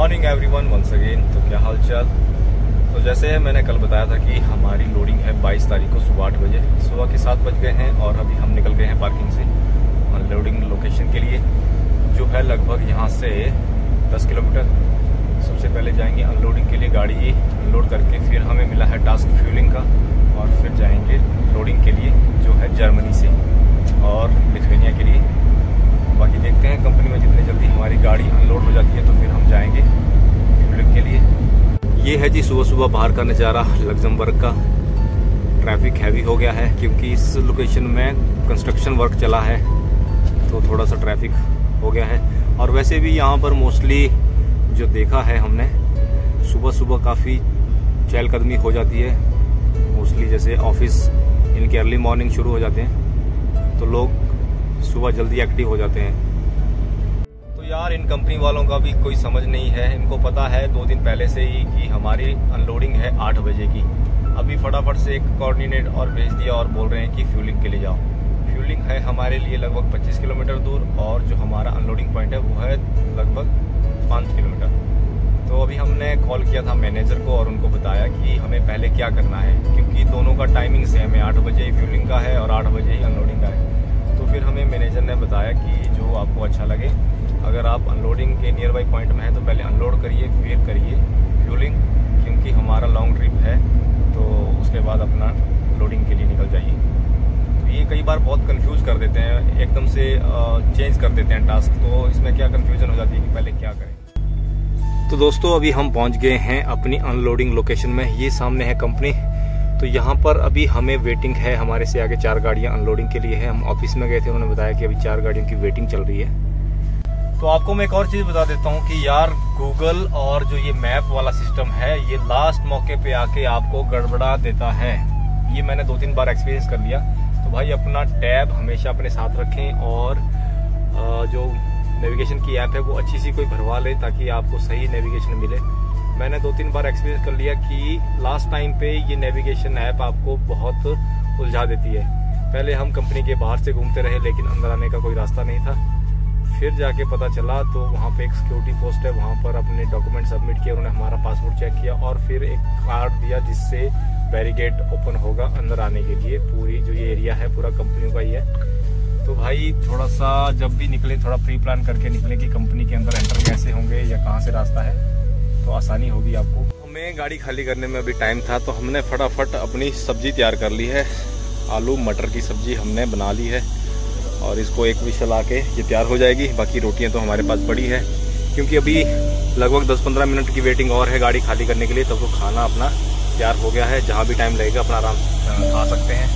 Morning everyone once again. तो क्या हाल चाल। तो जैसे मैंने कल बताया था कि हमारी लोडिंग है 22 तारीख को सुबह 8 बजे। सुबह के 7 बज गए हैं और अभी हम निकल गए हैं पार्किंग से अनलोडिंग लोकेशन के लिए, जो है लगभग यहाँ से 10 किलोमीटर। सबसे पहले जाएंगे अनलोडिंग के लिए, गाड़ी अनलोड करके फिर हमें मिला है टास्क फ्यूलिंग का, और फिर जाएंगे लोडिंग के लिए जो है जर्मनी से और लिथुआनिया के लिए। बाकी देखते हैं कंपनी में जितने जल्दी हमारी गाड़ी अनलोड हो जाती है तो फिर हम जाएंगे फ्यूलिंग के लिए। ये है जी सुबह सुबह बाहर का नज़ारा लग्जमबर्ग का। ट्रैफिक हैवी हो गया है क्योंकि इस लोकेशन में कंस्ट्रक्शन वर्क चला है, तो थोड़ा सा ट्रैफिक हो गया है। और वैसे भी यहाँ पर मोस्टली जो देखा है हमने, सुबह सुबह काफ़ी चहलकदमी हो जाती है। मोस्टली जैसे ऑफिस इनके अर्ली मॉर्निंग शुरू हो जाते हैं तो लोग सुबह जल्दी एक्टिव हो जाते हैं। तो यार इन कंपनी वालों का भी कोई समझ नहीं है। इनको पता है 2 दिन पहले से ही कि हमारी अनलोडिंग है 8 बजे की। अभी फटाफट से एक कोऑर्डिनेट और भेज दिया और बोल रहे हैं कि फ्यूलिंग के लिए जाओ। फ्यूलिंग है हमारे लिए लगभग 25 किलोमीटर दूर और जो हमारा अनलोडिंग पॉइंट है वो है लगभग 5 किलोमीटर। तो अभी हमने कॉल किया था मैनेजर को और उनको बताया कि हमें पहले क्या करना है, क्योंकि दोनों का टाइमिंग सेम है। 8 बजे ही फ्यूलिंग का है और 8 बजे ही अनलोडिंग का है। तो फिर हमें मैनेजर ने बताया कि जो आपको अच्छा लगे, अगर आप अनलोडिंग के नियर बाई पॉइंट में है तो पहले अनलोड करिए फिर करिए फ्यूलिंग, क्योंकि हमारा लॉन्ग ट्रिप है तो उसके बाद अपना लोडिंग के लिए निकल जाइए। तो ये कई बार बहुत कंफ्यूज कर देते हैं, एकदम से चेंज कर देते हैं टास्क, तो इसमें क्या कन्फ्यूजन हो जाती है कि पहले क्या करें। तो दोस्तों अभी हम पहुंच गए हैं अपनी अनलोडिंग लोकेशन में। ये सामने है कंपनी। तो यहाँ पर अभी हमें वेटिंग है, हमारे से आगे 4 गाड़ियाँ अनलोडिंग के लिए है। हम ऑफिस में गए थे, उन्होंने बताया कि अभी 4 गाड़ियों की वेटिंग चल रही है। तो आपको मैं एक और चीज़ बता देता हूँ कि यार गूगल और जो ये मैप वाला सिस्टम है ये लास्ट मौके पे आके आपको गड़बड़ा देता है। ये मैंने 2-3 बार एक्सपीरियंस कर लिया। तो भाई अपना टैब हमेशा अपने साथ रखें और जो नेविगेशन की ऐप है वो अच्छी सी कोई भरवा ले ताकि आपको सही नेविगेशन मिले। मैंने 2-3 बार एक्सपीरियंस कर लिया कि लास्ट टाइम पे ये नेविगेशन ऐप आपको बहुत उलझा देती है। पहले हम कंपनी के बाहर से घूमते रहे लेकिन अंदर आने का कोई रास्ता नहीं था। फिर जाके पता चला तो वहाँ पे एक सिक्योरिटी पोस्ट है, वहाँ पर अपने डॉक्यूमेंट सबमिट किए, उन्होंने हमारा पासपोर्ट चेक किया और फिर एक कार्ड दिया जिससे बैरिकेड ओपन होगा अंदर आने के लिए। पूरी जो ये एरिया है पूरा कंपनियों का ही है। तो भाई थोड़ा सा जब भी निकले थोड़ा प्री प्लान करके निकले कि कंपनी के अंदर एंटर कैसे होंगे या कहाँ से रास्ता है, तो आसानी होगी आपको। हमें गाड़ी खाली करने में अभी टाइम था तो हमने फटाफट अपनी सब्जी तैयार कर ली है। आलू मटर की सब्जी हमने बना ली है और इसको एक विशल आके ये तैयार हो जाएगी। बाकी रोटियां तो हमारे पास पड़ी है, क्योंकि अभी लगभग 10-15 मिनट की वेटिंग और है गाड़ी खाली करने के लिए, तब तो खाना अपना तैयार हो गया है। जहाँ भी टाइम लगेगा अपना आराम से खा सकते हैं।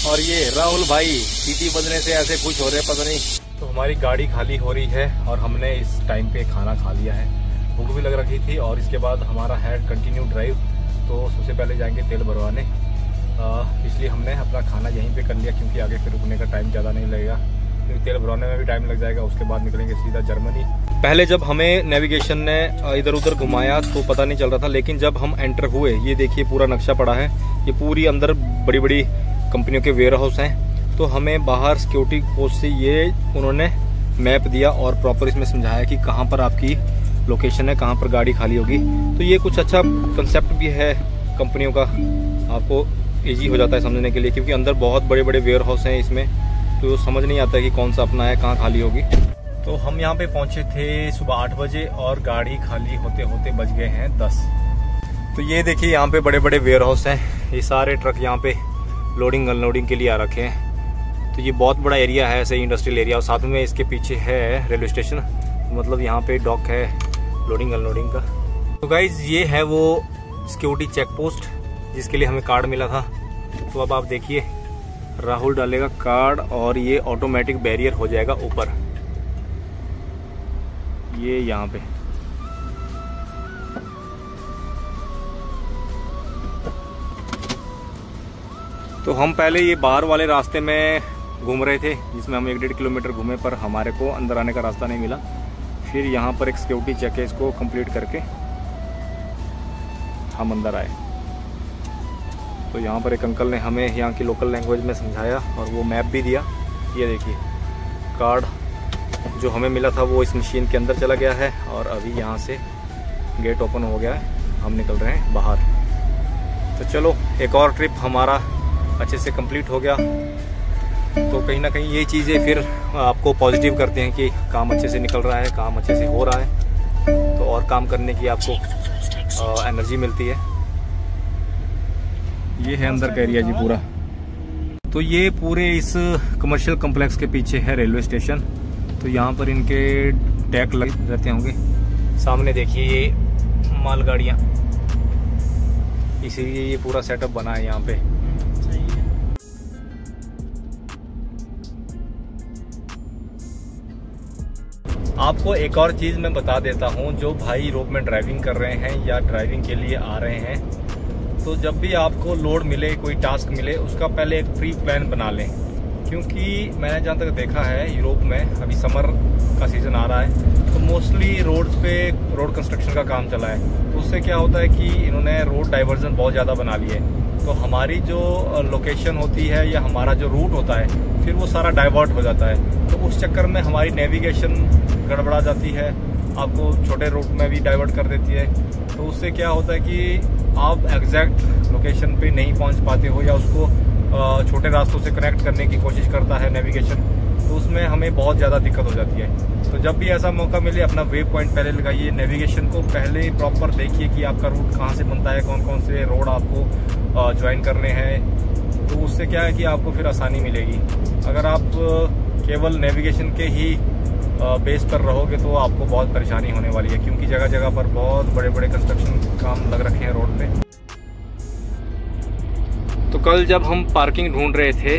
और ये राहुल भाई सीटी बजने से ऐसे खुश हो रहे पता नहीं। तो हमारी गाड़ी खाली हो रही है और हमने इस टाइम पे खाना खा लिया है। भूख भी लग रही थी और इसके बाद हमारा है कंटिन्यू ड्राइव। तो सबसे पहले जाएंगे तेल भरवाने, इसलिए हमने अपना खाना यहीं पे कर लिया क्योंकि आगे फिर रुकने का टाइम ज़्यादा नहीं लगेगा, क्योंकि तेल भरवाने में भी टाइम लग जाएगा। उसके बाद निकलेंगे सीधा जर्मनी। पहले जब हमें नेविगेशन ने इधर उधर घुमाया तो पता नहीं चल रहा था, लेकिन जब हम एंटर हुए ये देखिए पूरा नक्शा पड़ा है। ये पूरी अंदर बड़ी बड़ी कंपनियों के वेयर हाउस हैं। तो हमें बाहर सिक्योरिटी पोस्ट से ये उन्होंने मैप दिया और प्रॉपर इसमें समझाया कि कहाँ पर आपकी लोकेशन है, कहाँ पर गाड़ी खाली होगी। तो ये कुछ अच्छा कंसेप्ट भी है कंपनियों का, आपको इजी हो जाता है समझने के लिए, क्योंकि अंदर बहुत बड़े बड़े वेयर हाउस हैं इसमें, तो समझ नहीं आता है कि कौन सा अपना है, कहाँ खाली होगी। तो हम यहाँ पे पहुँचे थे सुबह 8 बजे और गाड़ी खाली होते होते बज गए हैं 10। तो ये देखिए यहाँ पे बड़े बड़े वेयर हाउस हैं। ये सारे ट्रक यहाँ पे लोडिंग अनलोडिंग के लिए आ रखे हैं। तो ये बहुत बड़ा एरिया है ऐसे इंडस्ट्रियल एरिया, और साथ में इसके पीछे है रेलवे स्टेशन, मतलब यहाँ पे डॉक है लोडिंग अनलोडिंग का। तो गाइज ये है वो सिक्योरिटी चेक पोस्ट जिसके लिए हमें कार्ड मिला था। तो अब आप देखिए राहुल डालेगा कार्ड और ये ऑटोमेटिक बैरियर हो जाएगा ऊपर, ये यहाँ पे। तो हम पहले ये बाहर वाले रास्ते में घूम रहे थे जिसमें हम 1-1.5 किलोमीटर घूमे, पर हमारे को अंदर आने का रास्ता नहीं मिला। फिर यहाँ पर एक सिक्योरिटी चेक है, इसको कंप्लीट करके हम अंदर आए। तो यहाँ पर एक अंकल ने हमें यहाँ की लोकल लैंग्वेज में समझाया और वो मैप भी दिया। ये देखिए कार्ड जो हमें मिला था वो इस मशीन के अंदर चला गया है और अभी यहाँ से गेट ओपन हो गया है, हम निकल रहे हैं बाहर। तो चलो एक और ट्रिप हमारा अच्छे से कंप्लीट हो गया। तो कहीं ना कहीं ये चीज़ें फिर आपको पॉजिटिव करते हैं कि काम अच्छे से निकल रहा है, काम अच्छे से हो रहा है, तो और काम करने की आपको एनर्जी मिलती है। ये है अंदर का एरिया जी पूरा। तो ये पूरे इस कमर्शियल कॉम्प्लेक्स के पीछे है रेलवे स्टेशन। तो यहाँ पर इनके टैग लगे रहते होंगे। सामने देखिए ये मालगाड़ियाँ, इसीलिए ये पूरा सेटअप बना है यहाँ पे। आपको एक और चीज़ मैं बता देता हूँ, जो भाई यूरोप में ड्राइविंग कर रहे हैं या ड्राइविंग के लिए आ रहे हैं, तो जब भी आपको लोड मिले, कोई टास्क मिले, उसका पहले एक प्री प्लान बना लें। क्योंकि मैंने जहाँ तक देखा है यूरोप में, अभी समर का सीज़न आ रहा है, तो मोस्टली रोड्स पे रोड कंस्ट्रक्शन का काम चला है। तो उससे क्या होता है कि इन्होंने रोड डाइवर्जन बहुत ज़्यादा बना लिए, तो हमारी जो लोकेशन होती है या हमारा जो रूट होता है फिर वो सारा डाइवर्ट हो जाता है। तो उस चक्कर में हमारी नेविगेशन गड़बड़ा जाती है, आपको छोटे रूट में भी डाइवर्ट कर देती है। तो उससे क्या होता है कि आप एग्जैक्ट लोकेशन पे नहीं पहुंच पाते हो, या उसको छोटे रास्तों से कनेक्ट करने की कोशिश करता है नेविगेशन, तो उसमें हमें बहुत ज़्यादा दिक्कत हो जाती है। तो जब भी ऐसा मौका मिले, अपना वे पॉइंट पहले लगाइए, नेविगेशन को पहले प्रॉपर देखिए कि आपका रूट कहाँ से बनता है, कौन कौन से रोड आपको ज्वाइन करने हैं। तो उससे क्या है कि आपको फिर आसानी मिलेगी। अगर आप केवल नेविगेशन के ही बेस पर रहोगे तो आपको बहुत परेशानी होने वाली है, क्योंकि जगह जगह पर बहुत बड़े बड़े कंस्ट्रक्शन काम लग रखे हैं रोड पे। तो कल जब हम पार्किंग ढूंढ रहे थे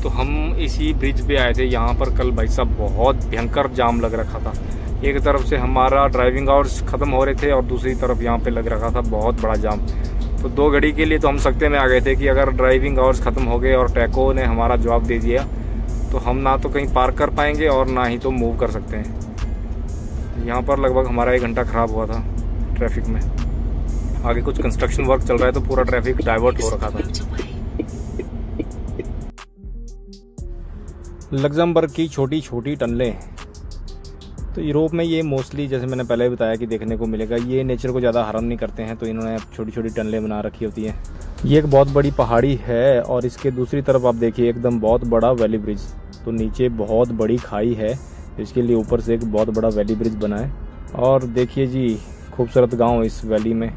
तो हम इसी ब्रिज पे आए थे। यहाँ पर कल भाई साहब बहुत भयंकर जाम लग रखा था। एक तरफ से हमारा ड्राइविंग आवर्स ख़त्म हो रहे थे और दूसरी तरफ यहाँ पे लग रखा था बहुत बड़ा जाम। तो 2 घड़ी के लिए तो हम सकते में आ गए थे कि अगर ड्राइविंग आवर्स ख़त्म हो गए और टैको ने हमारा जवाब दे दिया तो हम ना तो कहीं पार्क कर पाएंगे और ना ही तो मूव कर सकते हैं। यहाँ पर लगभग हमारा 1 घंटा ख़राब हुआ था ट्रैफिक में। आगे कुछ कंस्ट्रक्शन वर्क चल रहा है तो पूरा ट्रैफिक डाइवर्ट हो रखा था। लग्जमबर्ग की छोटी छोटी टनलें, तो यूरोप में ये मोस्टली, जैसे मैंने पहले बताया कि देखने को मिलेगा, ये नेचर को ज़्यादा हार्म नहीं करते हैं, तो इन्होंने छोटी छोटी टनलें बना रखी होती हैं। ये एक बहुत बड़ी पहाड़ी है और इसके दूसरी तरफ आप देखिए एकदम बहुत बड़ा वैली ब्रिज। तो नीचे बहुत बड़ी खाई है, इसके लिए ऊपर से एक बहुत बड़ा वैली ब्रिज बना है। और देखिए जी खूबसूरत गाँव इस वैली में।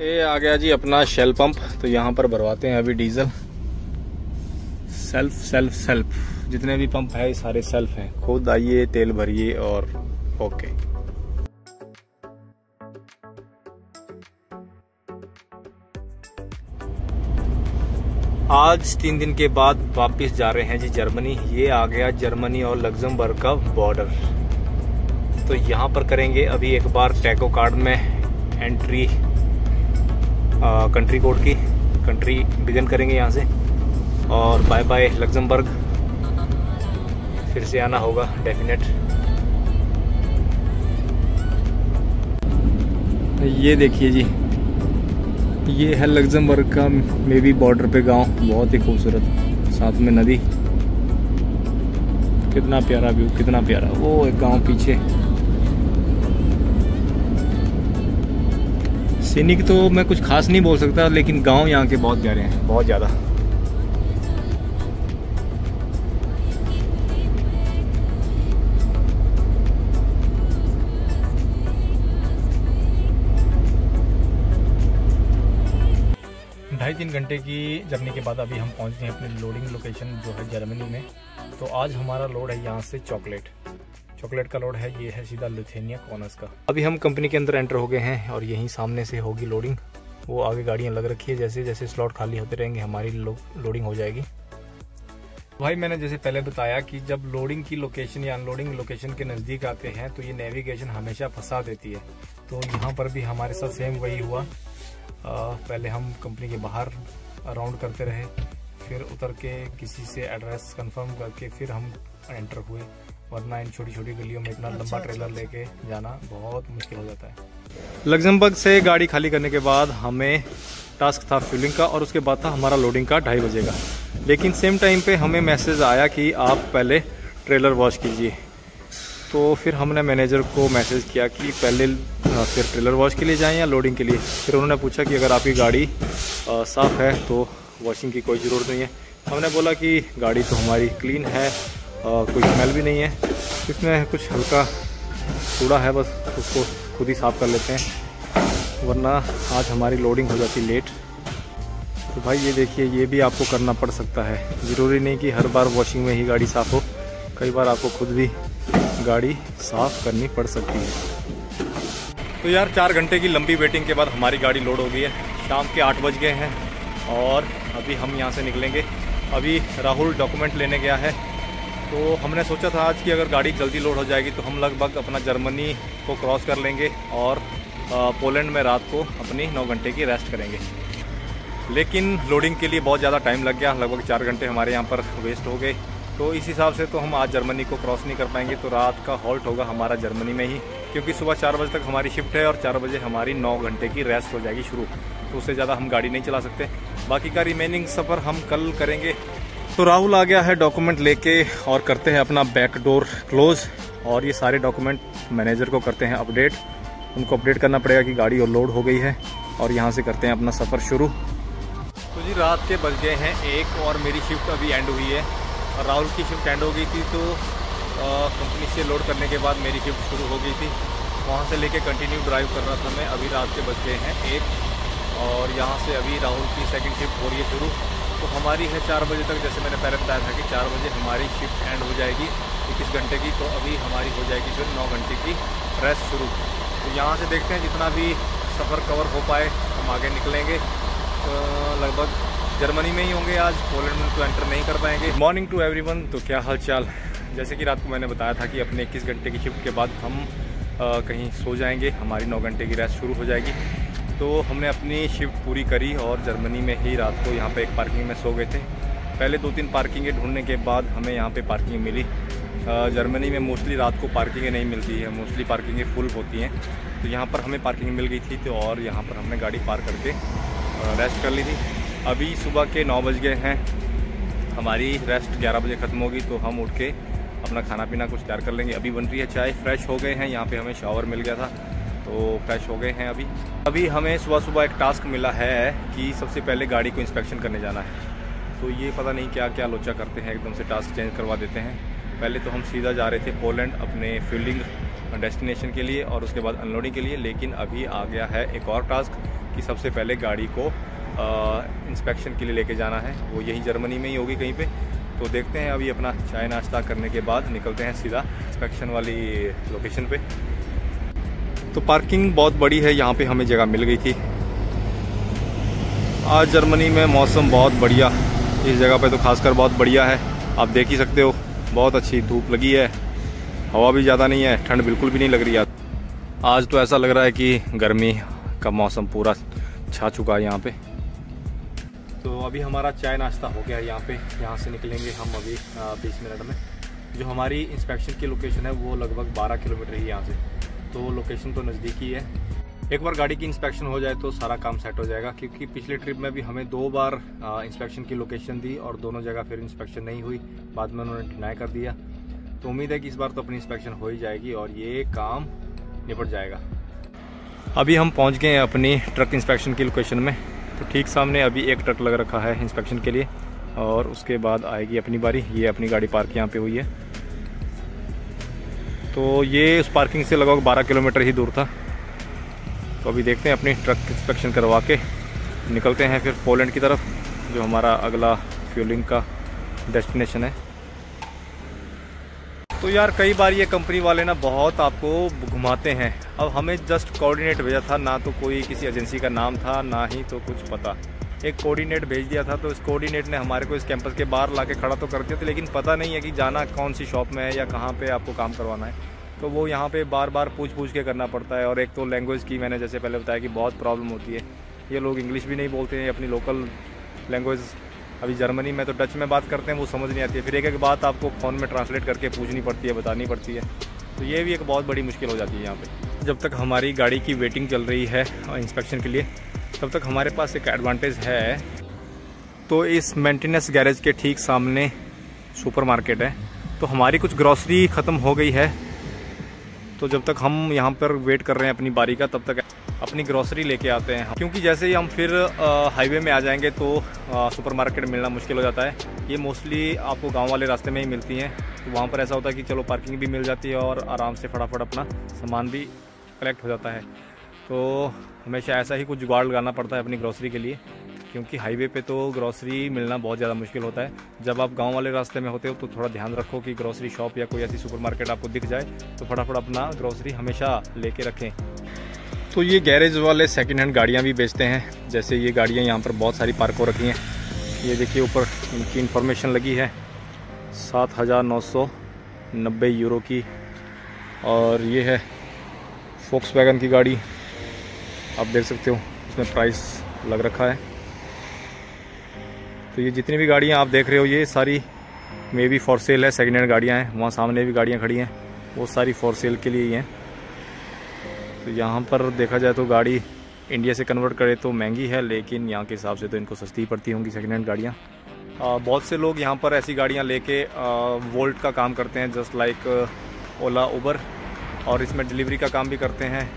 ये आ गया जी अपना शेल पंप। तो यहाँ पर भरवाते हैं अभी डीजल। सेल्फ सेल्फ सेल्फ, जितने भी पंप है सारे सेल्फ हैं। खुद आइए, तेल भरिए और ओके। आज 3 दिन के बाद वापस जा रहे हैं जी जर्मनी। ये आ गया जर्मनी और लग्जमबर्ग का बॉर्डर। तो यहाँ पर करेंगे अभी एक बार टैको कार्ड में एंट्री, कंट्री कोड की कंट्री बिगन करेंगे यहाँ से, और बाय बाय लग्जमबर्ग। फिर से आना होगा डेफिनेट। ये देखिए जी, ये है लग्जमबर्ग का मे बी बॉर्डर पे गांव। बहुत ही खूबसूरत, साथ में नदी। कितना प्यारा व्यू, कितना प्यारा। वो एक गांव पीछे। सीनिक तो मैं कुछ खास नहीं बोल सकता, लेकिन गांव यहाँ के बहुत प्यारे हैं, बहुत ज़्यादा। ढाई 3 घंटे की जर्नी के बाद अभी हम पहुंच गए अपने लोडिंग लोकेशन जो है जर्मनी में। तो आज हमारा लोड है यहाँ से चॉकलेट का लोड है। ये है सीधा लिथुआनिया कॉर्नर्स का। अभी हम कंपनी के अंदर एंटर हो गए हैं और यहीं सामने से होगी लोडिंग। वो आगे गाड़ियाँ लग रखी है, जैसे जैसे स्लॉट खाली होते रहेंगे हमारी लोडिंग हो जाएगी। भाई मैंने जैसे पहले बताया कि जब लोडिंग की लोकेशन या अनलोडिंग लोकेशन के नज़दीक आते हैं तो ये नेविगेशन हमेशा फंसा देती है। तो यहाँ पर भी हमारे साथ सेम वही हुआ। पहले हम कंपनी के बाहर राउंड करते रहे, फिर उतर के किसी से एड्रेस कंफर्म करके फिर हम एंटर हुए, वरना इन छोटी छोटी गलियों में इतना लंबा ट्रेलर लेके जाना बहुत मुश्किल हो जाता है। लग्जमबर्ग से गाड़ी खाली करने के बाद हमें टास्क था फ्यूलिंग का और उसके बाद था हमारा लोडिंग का 2:30 बजे का। लेकिन सेम टाइम पे हमें मैसेज आया कि आप पहले ट्रेलर वॉश कीजिए। तो फिर हमने मैनेजर को मैसेज किया कि पहले फिर ट्रेलर वॉश के लिए जाएं या लोडिंग के लिए। फिर उन्होंने पूछा कि अगर आपकी गाड़ी साफ़ है तो वॉशिंग की कोई ज़रूरत नहीं है। हमने बोला कि गाड़ी तो हमारी क्लीन है, कोई स्मेल भी नहीं है, इसमें कुछ हल्का कूड़ा है, बस उसको खुद ही साफ़ कर लेते हैं, वरना आज हमारी लोडिंग हो जाती लेट। तो भाई ये देखिए, ये भी आपको करना पड़ सकता है, ज़रूरी नहीं कि हर बार वॉशिंग में ही गाड़ी साफ़ हो, कई बार आपको खुद भी गाड़ी साफ़ करनी पड़ सकती है। तो यार 4 घंटे की लंबी वेटिंग के बाद हमारी गाड़ी लोड हो गई है। शाम के 8 बज गए हैं और अभी हम यहाँ से निकलेंगे। अभी राहुल डॉक्यूमेंट लेने गया है, तो हमने सोचा था आज कि अगर गाड़ी जल्दी लोड हो जाएगी तो हम लगभग अपना जर्मनी को क्रॉस कर लेंगे और पोलैंड में रात को अपनी 9 घंटे की रेस्ट करेंगे। लेकिन लोडिंग के लिए बहुत ज़्यादा टाइम लग गया, लगभग 4 घंटे हमारे यहाँ पर वेस्ट हो गए। तो इस हिसाब से तो हम आज जर्मनी को क्रॉस नहीं कर पाएंगे, तो रात का हॉल्ट होगा हमारा जर्मनी में ही, क्योंकि सुबह 4 बजे तक हमारी शिफ्ट है और 4 बजे हमारी 9 घंटे की रेस्ट हो जाएगी शुरू। तो उससे ज़्यादा हम गाड़ी नहीं चला सकते। बाकी का रिमेनिंग सफ़र हम कल करेंगे। तो राहुल आ गया है डॉक्यूमेंट लेके और करते हैं अपना बैक डोर क्लोज़, और ये सारे डॉक्यूमेंट मैनेजर को करते हैं अपडेट। उनको अपडेट करना पड़ेगा कि गाड़ी और लोड हो गई है, और यहाँ से करते हैं अपना सफ़र शुरू। तो जी रात के बज गए हैं 1 और मेरी शिफ्ट अभी एंड हुई है और राहुल की शिफ्ट एंड हो गई थी। तो कंपनी से लोड करने के बाद मेरी शिफ्ट शुरू हो गई थी, वहाँ से लेके कंटिन्यू ड्राइव कर रहा था मैं। अभी रात के बज गए हैं 1 और यहाँ से अभी राहुल की सेकंड शिफ्ट हो रही है शुरू। तो हमारी है 4 बजे तक, जैसे मैंने पहले बताया था कि 4 बजे हमारी शिफ्ट एंड हो जाएगी 21 घंटे की। तो अभी हमारी हो जाएगी फिर 9 घंटे की रेस्ट शुरू। तो यहाँ से देखते हैं जितना भी सफ़र कवर हो पाए हम आगे निकलेंगे। लगभग जर्मनी में ही होंगे आज, पोलैंड में तो एंटर नहीं कर पाएंगे। Morning to everyone. तो क्या हाल चाल। जैसे कि रात को मैंने बताया था कि अपने 21 घंटे की शिफ्ट के बाद हम कहीं सो जाएंगे, हमारी 9 घंटे की रेस्ट शुरू हो जाएगी। तो हमने अपनी शिफ्ट पूरी करी और जर्मनी में ही रात को यहाँ पे एक पार्किंग में सो गए थे। पहले 2-3 पार्किंगें ढूंढने के बाद हमें यहाँ पे पार्किंग मिली। जर्मनी में मोस्टली रात को पार्किंगें नहीं मिलती है, मोस्टली पार्किंगें फुल होती हैं। तो यहाँ पर हमें पार्किंग मिल गई थी, तो और यहाँ पर हमने गाड़ी पार्क करके रेस्ट कर ली थी। अभी सुबह के 9 बज गए हैं, हमारी रेस्ट 11 बजे ख़त्म होगी। तो हम उठ के अपना खाना पीना कुछ तैयार कर लेंगे। अभी बन रही है चाय। फ्रेश हो गए हैं, यहाँ पे हमें शावर मिल गया था तो फ्रेश हो गए हैं। अभी हमें सुबह सुबह एक टास्क मिला है कि सबसे पहले गाड़ी को इंस्पेक्शन करने जाना है। तो ये पता नहीं क्या क्या लोचा करते हैं, एकदम से टास्क चेंज करवा देते हैं। पहले तो हम सीधा जा रहे थे पोलैंड अपने फील्डिंग डेस्टिनेशन के लिए और उसके बाद अनलोडिंग के लिए, लेकिन अभी आ गया है एक और टास्क कि सबसे पहले गाड़ी को इंस्पेक्शन के लिए लेके जाना है। वो यही जर्मनी में ही होगी कहीं पे। तो देखते हैं, अभी अपना चाय नाश्ता करने के बाद निकलते हैं सीधा इंस्पेक्शन वाली लोकेशन पे। तो पार्किंग बहुत बड़ी है, यहाँ पे हमें जगह मिल गई थी। आज जर्मनी में मौसम बहुत बढ़िया, इस जगह पे तो खासकर बहुत बढ़िया है। आप देख ही सकते हो, बहुत अच्छी धूप लगी है, हवा भी ज़्यादा नहीं है, ठंड बिल्कुल भी नहीं लग रही है। आज तो ऐसा लग रहा है कि गर्मी का मौसम पूरा छा चुका है यहाँ पे। तो अभी हमारा चाय नाश्ता हो गया है यहाँ पे। यहाँ से निकलेंगे हम अभी 20 मिनट में। जो हमारी इंस्पेक्शन की लोकेशन है वो लगभग 12 किलोमीटर ही यहाँ से, तो लोकेशन तो नज़दीक ही है। एक बार गाड़ी की इंस्पेक्शन हो जाए तो सारा काम सेट हो जाएगा, क्योंकि पिछले ट्रिप में भी हमें 2 बार इंस्पेक्शन की लोकेशन दी और दोनों जगह फिर इंस्पेक्शन नहीं हुई, बाद में उन्होंने डिनाई कर दिया। तो उम्मीद है कि इस बार तो अपनी इंस्पेक्शन हो ही जाएगी और ये काम निपट जाएगा। अभी हम पहुंच गए हैं अपनी ट्रक इंस्पेक्शन की लोकेशन में। तो ठीक सामने अभी एक ट्रक लग रखा है इंस्पेक्शन के लिए और उसके बाद आएगी अपनी बारी। ये अपनी गाड़ी पार्क यहाँ पे हुई है। तो ये उस पार्किंग से लगभग 12 किलोमीटर ही दूर था। तो अभी देखते हैं, अपनी ट्रक इंस्पेक्शन करवा के निकलते हैं फिर पोलैंड की तरफ, जो हमारा अगला फ्यूलिंग का डेस्टिनेशन है। तो यार कई बार ये कंपनी वाले ना बहुत आपको घुमाते हैं। अब हमें जस्ट कोऑर्डिनेट भेजा था, ना तो कोई किसी एजेंसी का नाम था, ना ही तो कुछ पता। एक कोऑर्डिनेट भेज दिया था, तो इस कोऑर्डिनेट ने हमारे को इस कैंपस के बाहर लाके खड़ा तो कर दिया था, लेकिन पता नहीं है कि जाना कौन सी शॉप में है या कहाँ पे आपको काम करवाना है। तो वो यहाँ पे बार बार पूछ के करना पड़ता है। और एक तो लैंग्वेज की, मैंने जैसे पहले बताया कि बहुत प्रॉब्लम होती है। ये लोग इंग्लिश भी नहीं बोलते हैं, अपनी लोकल लैंग्वेज। अभी जर्मनी में तो डच में बात करते हैं, वो समझ नहीं आती है। फिर एक एक बात आपको फ़ोन में ट्रांसलेट करके पूछनी पड़ती है, बतानी पड़ती है। तो ये भी एक बहुत बड़ी मुश्किल हो जाती है यहाँ पे। जब तक हमारी गाड़ी की वेटिंग चल रही है इंस्पेक्शन के लिए, तब तक हमारे पास एक एडवांटेज है। तो इस मेंटेनेंस गैरेज के ठीक सामने सुपर मार्केट है, तो हमारी कुछ ग्रॉसरी ख़त्म हो गई है, तो जब तक हम यहाँ पर वेट कर रहे हैं अपनी बारी का, तब तक अपनी ग्रॉसरी लेके आते हैं। क्योंकि जैसे ही हम फिर हाईवे में आ जाएंगे तो सुपरमार्केट मिलना मुश्किल हो जाता है। ये मोस्टली आपको गांव वाले रास्ते में ही मिलती हैं, तो वहाँ पर ऐसा होता है कि चलो पार्किंग भी मिल जाती है और आराम से फटाफट अपना सामान भी कलेक्ट हो जाता है। तो हमेशा ऐसा ही कुछ जुगाड़ लगाना पड़ता है अपनी ग्रॉसरी के लिए, क्योंकि हाईवे पे तो ग्रॉसरी मिलना बहुत ज़्यादा मुश्किल होता है। जब आप गांव वाले रास्ते में होते हो तो थोड़ा ध्यान रखो कि ग्रॉसरी शॉप या कोई ऐसी सुपरमार्केट आपको दिख जाए तो फटाफट अपना ग्रॉसरी हमेशा लेके रखें। तो ये गैरेज वाले सेकंड हैंड गाड़ियाँ भी बेचते हैं। जैसे ये गाड़ियाँ यहाँ पर बहुत सारी पार्क हो रखी हैं। ये देखिए ऊपर इनकी इन्फॉर्मेशन लगी है, 7,990 यूरो की। और ये है फोक्सवैगन की गाड़ी, आप देख सकते हो इसमें प्राइस लग रखा है। तो ये जितनी भी गाड़ियाँ आप देख रहे हो ये सारी मे बी फॉर सेल है, सेकेंड हैंड गाड़ियाँ हैं। वहाँ सामने भी गाड़ियाँ खड़ी हैं, वो सारी फॉर सेल के लिए ही हैं। तो यहाँ पर देखा जाए तो गाड़ी इंडिया से कन्वर्ट करे तो महंगी है, लेकिन यहाँ के हिसाब से तो इनको सस्ती पड़ती होंगी सेकेंड हैंड गाड़ियाँ। बहुत से लोग यहाँ पर ऐसी गाड़ियाँ लेके वोल्ट का काम करते हैं, जस्ट लाइक ओला उबर, और इसमें डिलीवरी का काम भी करते हैं।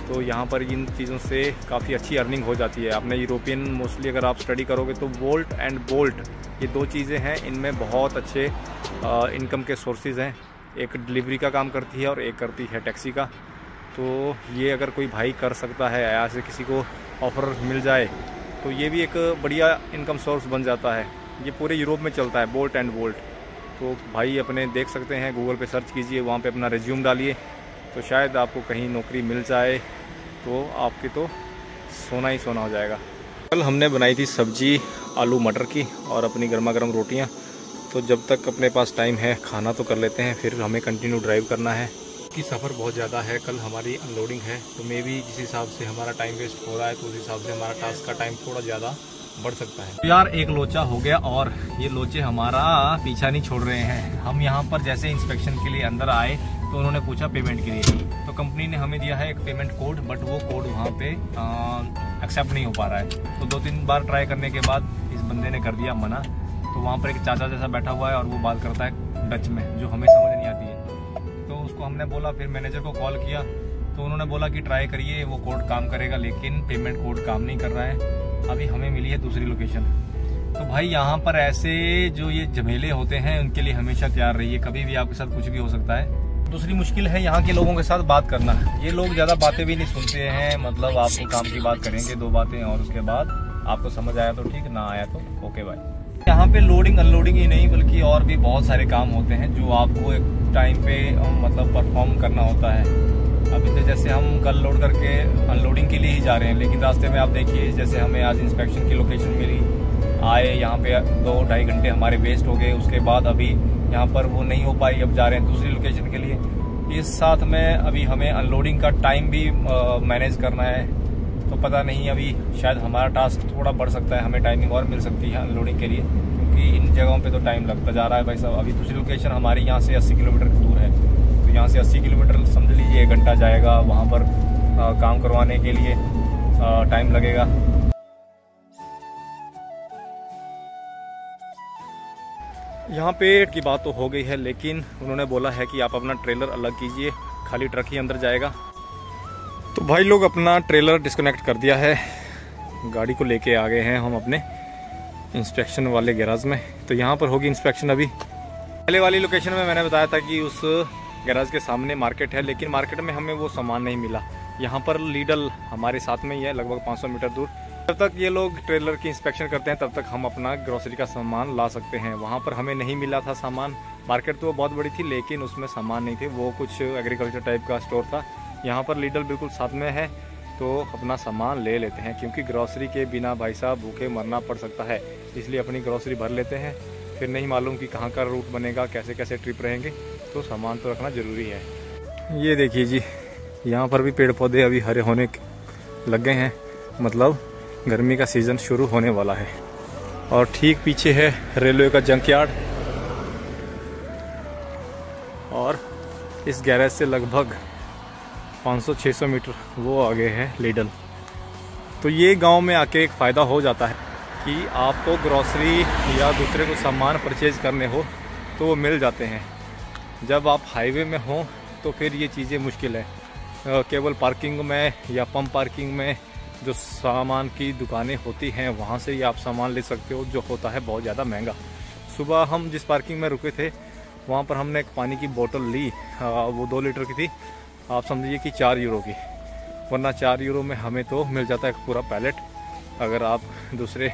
तो यहाँ पर इन चीज़ों से काफ़ी अच्छी अर्निंग हो जाती है। आपने यूरोपियन मोस्टली अगर आप स्टडी करोगे तो वोल्ट एंड बोल्ट ये दो चीज़ें हैं, इनमें बहुत अच्छे इनकम के सोर्सेज हैं। एक डिलीवरी का काम करती है और एक करती है टैक्सी का। तो ये अगर कोई भाई कर सकता है, ऐसे किसी को ऑफ़र मिल जाए तो ये भी एक बढ़िया इनकम सोर्स बन जाता है। ये पूरे यूरोप में चलता है बोल्ट एंड वोल्ट। तो भाई अपने देख सकते हैं, गूगल पे सर्च कीजिए, वहाँ पे अपना रिज्यूम डालिए तो शायद आपको कहीं नौकरी मिल जाए, तो आपके तो सोना ही सोना हो जाएगा। कल हमने बनाई थी सब्जी आलू मटर की और अपनी गर्मा गर्म रोटियाँ। तो जब तक अपने पास टाइम है खाना तो कर लेते हैं, फिर हमें कंटिन्यू ड्राइव करना है कि सफ़र बहुत ज़्यादा है। कल हमारी अनलोडिंग है, तो मे बी जिस हिसाब से हमारा टाइम वेस्ट हो रहा है तो उस हिसाब से हमारा टास्क का टाइम थोड़ा ज़्यादा बढ़ सकता है। तो यार एक लोचा हो गया और ये लोचे हमारा पीछा नहीं छोड़ रहे हैं। हम यहाँ पर जैसे इंस्पेक्शन के लिए अंदर आए तो उन्होंने पूछा पेमेंट के लिए, तो कंपनी ने हमें दिया है एक पेमेंट कोड, बट वो कोड वहाँ पे एक्सेप्ट नहीं हो पा रहा है। तो 2-3 बार ट्राई करने के बाद इस बंदे ने कर दिया मना। तो वहाँ पर एक चाचा जैसा बैठा हुआ है और वो बात करता है डच में, जो हमें समझ नहीं आती है। तो उसको हमने बोला, फिर मैनेजर को कॉल किया तो उन्होंने बोला कि ट्राई करिए, वो कोड काम करेगा, लेकिन पेमेंट कोड काम नहीं कर रहा है। अभी हमें मिली है दूसरी लोकेशन। तो भाई यहाँ पर ऐसे जो ये झमेले होते हैं उनके लिए हमेशा तैयार रहिए, कभी भी आपके साथ कुछ भी हो सकता है। दूसरी मुश्किल है यहाँ के लोगों के साथ बात करना। ये लोग ज़्यादा बातें भी नहीं सुनते हैं, मतलब आपको काम की बात करेंगे 2 बातें और उसके बाद आपको समझ आया तो ठीक, ना आया तो ओके बाय। यहाँ पे लोडिंग अनलोडिंग ही नहीं बल्कि और भी बहुत सारे काम होते हैं जो आपको एक टाइम पे मतलब परफॉर्म करना होता है। अभी तो जैसे हम कल लोड करके अनलोडिंग के लिए ही जा रहे हैं, लेकिन रास्ते में आप देखिए जैसे हमें आज इंस्पेक्शन की लोकेशन मिली, आए यहाँ पे 2-2.5 घंटे हमारे वेस्ट हो गए। उसके बाद अभी यहाँ पर वो नहीं हो पाई, अब जा रहे हैं दूसरी लोकेशन के लिए। इस साथ में अभी हमें अनलोडिंग का टाइम भी मैनेज करना है। तो पता नहीं, अभी शायद हमारा टास्क थोड़ा बढ़ सकता है, हमें टाइमिंग और मिल सकती है अनलोडिंग के लिए, क्योंकि इन जगहों पे तो टाइम लगता जा रहा है भाई साहब। अभी दूसरी लोकेशन हमारी यहाँ से 80 किलोमीटर दूर है, तो यहाँ से 80 किलोमीटर समझ लीजिए 1 घंटा जाएगा। वहाँ पर काम करवाने के लिए टाइम लगेगा। यहाँ पे की बात तो हो गई है, लेकिन उन्होंने बोला है कि आप अपना ट्रेलर अलग कीजिए, खाली ट्रक ही अंदर जाएगा। तो भाई लोग अपना ट्रेलर डिस्कनेक्ट कर दिया है, गाड़ी को लेके आ गए हैं हम अपने इंस्पेक्शन वाले गैराज में। तो यहाँ पर होगी इंस्पेक्शन। अभी पहले वाली लोकेशन में मैंने बताया था कि उस गैराज के सामने मार्केट है, लेकिन मार्केट में हमें वो सामान नहीं मिला। यहाँ पर लीडल हमारे साथ में ही है, लगभग 500 मीटर दूर। जब तक ये लोग ट्रेलर की इंस्पेक्शन करते हैं तब तक हम अपना ग्रोसरी का सामान ला सकते हैं। वहाँ पर हमें नहीं मिला था सामान। मार्केट तो बहुत बड़ी थी लेकिन उसमें सामान नहीं थे, वो कुछ एग्रीकल्चर टाइप का स्टोर था। यहाँ पर लीडल बिल्कुल साथ में है, तो अपना सामान ले लेते हैं, क्योंकि ग्रोसरी के बिना भाई साहब भूखे मरना पड़ सकता है। इसलिए अपनी ग्रोसरी भर लेते हैं, फिर नहीं मालूम कि कहाँ का रूट बनेगा, कैसे कैसे ट्रिप रहेंगे, तो सामान तो रखना ज़रूरी है। ये देखिए जी, यहाँ पर भी पेड़ पौधे अभी हरे होने लग गए हैं, मतलब गर्मी का सीज़न शुरू होने वाला है। और ठीक पीछे है रेलवे का जंकयार्ड, और इस गैरेज से लगभग 500-600 मीटर वो आगे है लीडल। तो ये गांव में आके एक फ़ायदा हो जाता है कि आपको ग्रोसरी या दूसरे को सामान परचेज करने हो तो वो मिल जाते हैं। जब आप हाईवे में हो तो फिर ये चीज़ें मुश्किल है। केवल पार्किंग में या पंप पार्किंग में जो सामान की दुकानें होती हैं वहाँ से ही आप सामान ले सकते हो, जो होता है बहुत ज़्यादा महंगा। सुबह हम जिस पार्किंग में रुके थे वहाँ पर हमने एक पानी की बोतल ली, वो 2 लीटर की थी, आप समझिए कि 4 यूरो की, वरना 4 यूरो में हमें तो मिल जाता है पूरा पैलेट। अगर आप दूसरे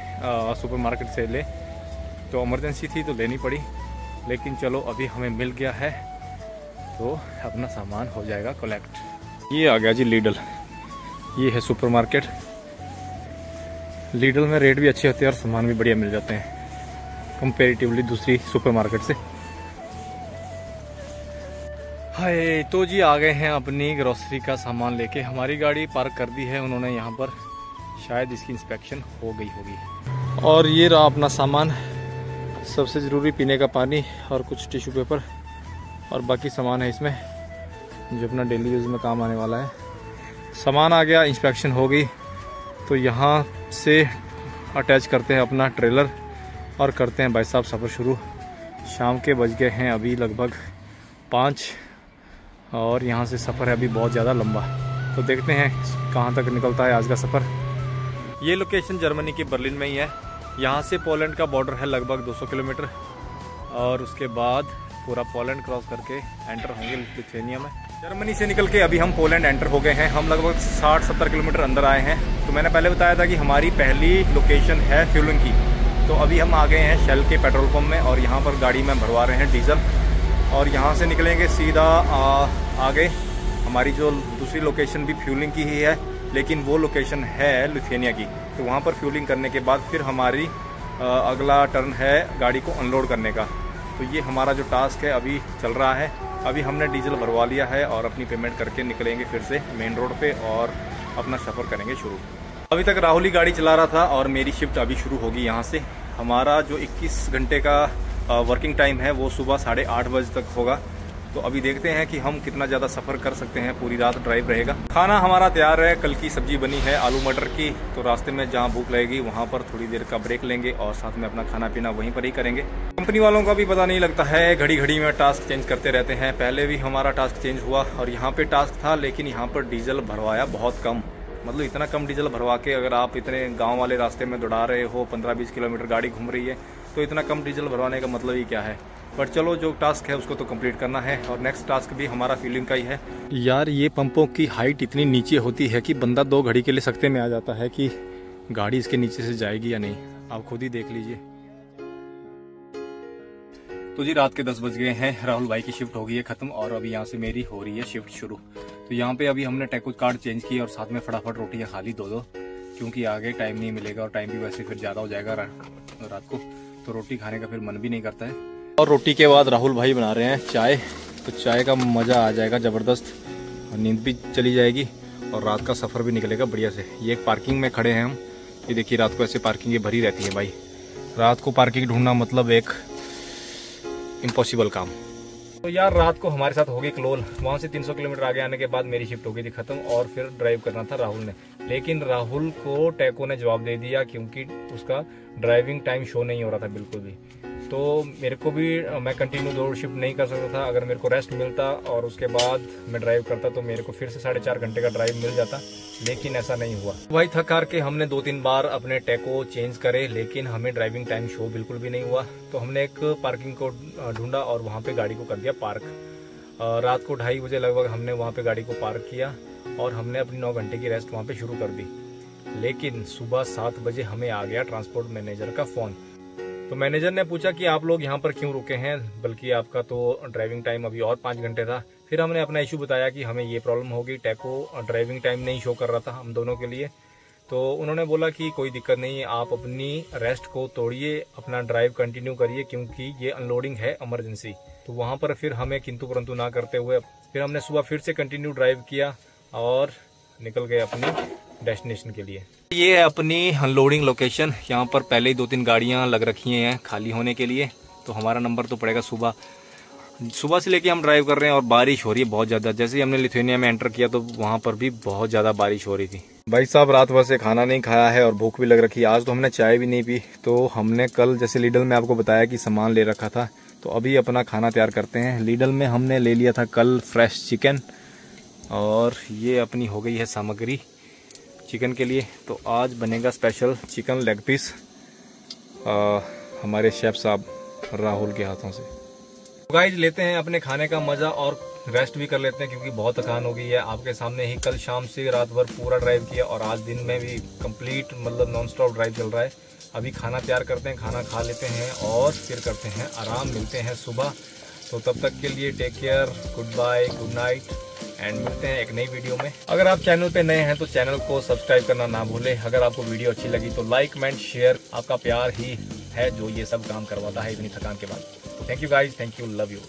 सुपरमार्केट से ले तो इमरजेंसी थी तो लेनी पड़ी, लेकिन चलो अभी हमें मिल गया है तो अपना सामान हो जाएगा कलेक्ट। ये आ गया जी लीडल, ये है सुपरमार्केट। लीडल में रेट भी अच्छे होते हैं और सामान भी बढ़िया मिल जाते हैं कंपेरेटिवली दूसरी सुपरमार्केट से। हाय, तो जी आ गए हैं अपनी ग्रोसरी का सामान लेके। हमारी गाड़ी पार्क कर दी है उन्होंने यहाँ पर, शायद इसकी इंस्पेक्शन हो गई होगी। और ये रहा अपना सामान, सबसे ज़रूरी पीने का पानी और कुछ टिश्यू पेपर और बाकी सामान है इसमें जो अपना डेली यूज़ में काम आने वाला है। सामान आ गया, इंस्पेक्शन हो गई, तो यहाँ से अटैच करते हैं अपना ट्रेलर और करते हैं भाई साहब सफ़र शुरू। शाम के बज गए हैं अभी लगभग 5 और यहाँ से सफ़र है अभी बहुत ज़्यादा लंबा, तो देखते हैं कहाँ तक निकलता है आज का सफ़र। ये लोकेशन जर्मनी की बर्लिन में ही है। यहाँ से पोलैंड का बॉर्डर है लगभग 200 किलोमीटर और उसके बाद पूरा पोलैंड क्रॉस करके एंटर होंगे लिथुआनिया में। जर्मनी से निकल के अभी हम पोलैंड एंटर हो गए हैं। हम लगभग 60-70 किलोमीटर अंदर आए हैं। तो मैंने पहले बताया था कि हमारी पहली लोकेशन है फ्यूलिंग की, तो अभी हम आ गए हैं शेल के पेट्रोल पंप में और यहाँ पर गाड़ी में भरवा रहे हैं डीजल और यहाँ से निकलेंगे सीधा आगे। हमारी जो दूसरी लोकेशन भी फ्यूलिंग की ही है, लेकिन वो लोकेशन है लिथुआनिया की, तो वहाँ पर फ्यूलिंग करने के बाद फिर हमारी अगला टर्न है गाड़ी को अनलोड करने का। तो ये हमारा जो टास्क है अभी चल रहा है। अभी हमने डीजल भरवा लिया है और अपनी पेमेंट करके निकलेंगे फिर से मेन रोड पे और अपना सफ़र करेंगे शुरू। अभी तक राहुल ही गाड़ी चला रहा था और मेरी शिफ्ट अभी शुरू होगी यहाँ से। हमारा जो 21 घंटे का वर्किंग टाइम है वो सुबह 8:30 बजे तक होगा। तो अभी देखते हैं कि हम कितना ज़्यादा सफ़र कर सकते हैं। पूरी रात ड्राइव रहेगा। खाना हमारा तैयार है, कल की सब्जी बनी है आलू मटर की, तो रास्ते में जहाँ भूख लगेगी वहाँ पर थोड़ी देर का ब्रेक लेंगे और साथ में अपना खाना पीना वहीं पर ही करेंगे। कंपनी वालों का भी पता नहीं लगता है, घड़ी घड़ी में टास्क चेंज करते रहते हैं। पहले भी हमारा टास्क चेंज हुआ और यहाँ पर टास्क था, लेकिन यहाँ पर डीजल भरवाया बहुत कम। मतलब इतना कम डीजल भरवा के अगर आप इतने गाँव वाले रास्ते में दौड़ा रहे हो, 15-20 किलोमीटर गाड़ी घूम रही है, तो इतना कम डीजल भरवाने का मतलब ही क्या है। बट चलो, जो टास्क है उसको तो कंप्लीट करना है और नेक्स्ट टास्क भी हमारा फीलिंग का ही है। यार, ये पंपों की हाइट इतनी नीचे होती है कि बंदा 2 घड़ी के लिए सकते में आ जाता है कि गाड़ी इसके नीचे से जाएगी या नहीं। आप खुद ही देख लीजिए। तो जी रात के 10 बज गए हैं। राहुल भाई की शिफ्ट हो गई है खत्म और अभी यहाँ से मेरी हो रही है शिफ्ट शुरू। तो यहाँ पे अभी हमने टैको कार्ड चेंज की और साथ में फटाफट रोटियाँ खा ली 2-2, क्योंकि आगे टाइम नहीं मिलेगा और टाइम भी वैसे फिर ज़्यादा हो जाएगा रात को, तो रोटी खाने का फिर मन भी नहीं करता है। और रोटी के बाद राहुल भाई बना रहे हैं चाय, तो चाय का मज़ा आ जाएगा ज़बरदस्त और नींद भी चली जाएगी और रात का सफ़र भी निकलेगा बढ़िया से। ये एक पार्किंग में खड़े हैं हम। ये देखिए, रात को ऐसे पार्किंग भरी रहती है भाई। रात को पार्किंग ढूंढना मतलब एक इम्पॉसिबल काम। तो यार, रात को हमारे साथ हो गई क्लोल। वहाँ से 300 किलोमीटर आगे आने के बाद मेरी शिफ्ट हो गई थी खत्म और फिर ड्राइव करना था राहुल ने। लेकिन राहुल को टैको ने जवाब दे दिया क्योंकि उसका ड्राइविंग टाइम शो नहीं हो रहा था बिल्कुल भी। तो मेरे को भी, मैं कंटिन्यू 2 शिफ्ट नहीं कर सकता था। अगर मेरे को रेस्ट मिलता और उसके बाद मैं ड्राइव करता तो मेरे को फिर से 4.5 घंटे का ड्राइव मिल जाता, लेकिन ऐसा नहीं हुआ। भाई थक हार के हमने 2-3 बार अपने टैको चेंज करे, लेकिन हमें ड्राइविंग टाइम शो बिल्कुल भी नहीं हुआ। तो हमने एक पार्किंग को ढूंढा और वहाँ पे गाड़ी को कर दिया पार्क। रात को 2:30 बजे लगभग हमने वहाँ पे गाड़ी को पार्क किया और हमने अपनी 9 घंटे की रेस्ट वहाँ पे शुरू कर दी। लेकिन सुबह 7 बजे हमें आ गया ट्रांसपोर्ट मैनेजर का फ़ोन। तो मैनेजर ने पूछा कि आप लोग यहाँ पर क्यों रुके हैं, बल्कि आपका तो ड्राइविंग टाइम अभी और 5 घंटे था। फिर हमने अपना इशू बताया कि हमें ये प्रॉब्लम होगी, टैको ड्राइविंग टाइम नहीं शो कर रहा था हम दोनों के लिए। तो उन्होंने बोला कि कोई दिक्कत नहीं, आप अपनी रेस्ट को तोड़िए, अपना ड्राइव कंटिन्यू करिए, क्योंकि ये अनलोडिंग है इमरजेंसी। तो वहाँ पर फिर हमें किंतु परंतु ना करते हुए फिर हमने सुबह फिर से कंटिन्यू ड्राइव किया और निकल गए अपनी डेस्टिनेशन के लिए। ये है अपनी अनलोडिंग लोकेशन। यहाँ पर पहले ही 2-3 गाड़ियाँ लग रखी हैं खाली होने के लिए, तो हमारा नंबर तो पड़ेगा सुबह से लेके हम ड्राइव कर रहे हैं और बारिश हो रही है बहुत ज़्यादा। जैसे ही हमने लिथुआनिया में एंटर किया तो वहाँ पर भी बहुत ज़्यादा बारिश हो रही थी। भाई साहब, रात भर से खाना नहीं खाया है और भूख भी लग रखी है। आज तो हमने चाय भी नहीं पी। तो हमने कल जैसे लीडल में आपको बताया कि सामान ले रखा था, तो अभी अपना खाना तैयार करते हैं। लीडल में हमने ले लिया था कल फ्रेश चिकन, और ये अपनी हो गई है सामग्री चिकन के लिए। तो आज बनेगा स्पेशल चिकन लेग पीस हमारे शेफ साहब राहुल के हाथों से। तो गाइस लेते हैं अपने खाने का मजा और रेस्ट भी कर लेते हैं, क्योंकि बहुत थकान हो गई है। आपके सामने ही कल शाम से रात भर पूरा ड्राइव किया और आज दिन में भी कंप्लीट मतलब नॉन स्टॉप ड्राइव चल रहा है। अभी खाना तैयार करते हैं, खाना खा लेते हैं और फिर करते हैं आराम। मिलते हैं सुबह। तो तब तक के लिए take care, goodbye, good night and मिलते हैं एक नई वीडियो में। अगर आप चैनल पे नए हैं तो चैनल को सब्सक्राइब करना ना भूलें। अगर आपको वीडियो अच्छी लगी तो लाइक, कमेंट, शेयर। आपका प्यार ही है जो ये सब काम करवाता है इतनी थकान के बाद। Thank you guys, thank you, love you.